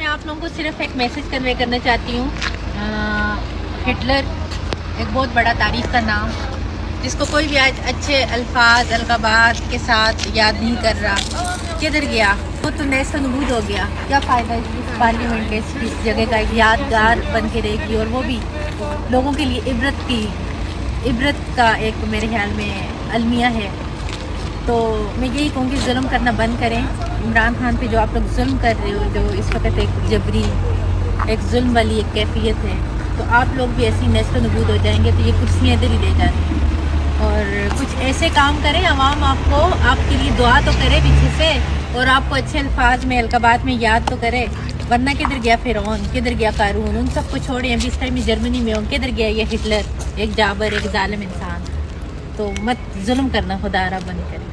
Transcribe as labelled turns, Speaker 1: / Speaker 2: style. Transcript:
Speaker 1: آپ لوگوں کو صرف ایک میسج کنوے کرنا چاہتی ہوں. ہٹلر ایک بہت بڑا تاریخ کا نام جس کو کوئی بھی آج اچھے الفاظ القابات کے ساتھ یاد نہیں کر رہا. کدھر گیا وہ تو نیست و نبود ہو گیا. کیا فائدہ اس پارلیمنٹ کے اس جگہ کا ایک یادگار بن کے رہے گی اور وہ بھی لوگوں کے لیے عبرت کا ایک میرے خیال میں المیہ ہے. تو میں یہی کہوں گی ظلم کرنا بند کریں. عمران خان پہ جو آپ لوگ ظلم کر رہے ہو جو اس وقت ایک جبری ایک ظلم والی ایک کیفیت ہے تو آپ لوگ بھی ایسی نیست و نبود ہو جائیں گے تو یہ کرسیاں ادھر ہی لے جاتی ہیں. اور کچھ ایسے کام کریں عوام آپ کے لیے دعا تو کرے پیچھے سے اور آپ کو اچھے الفاظ میں القابات میں یاد تو کرے. ورنہ کدھر گیا فرعون, کدھر گیا قارون, ان سب کو چھوڑیں. ابھی اس ٹائم میں جرمنی میں ہوں, کدھر گیا یہ ہٹلر ایک جابر ایک ظالم انسان. تو مت ظلم کرنا خدا را بند کرے.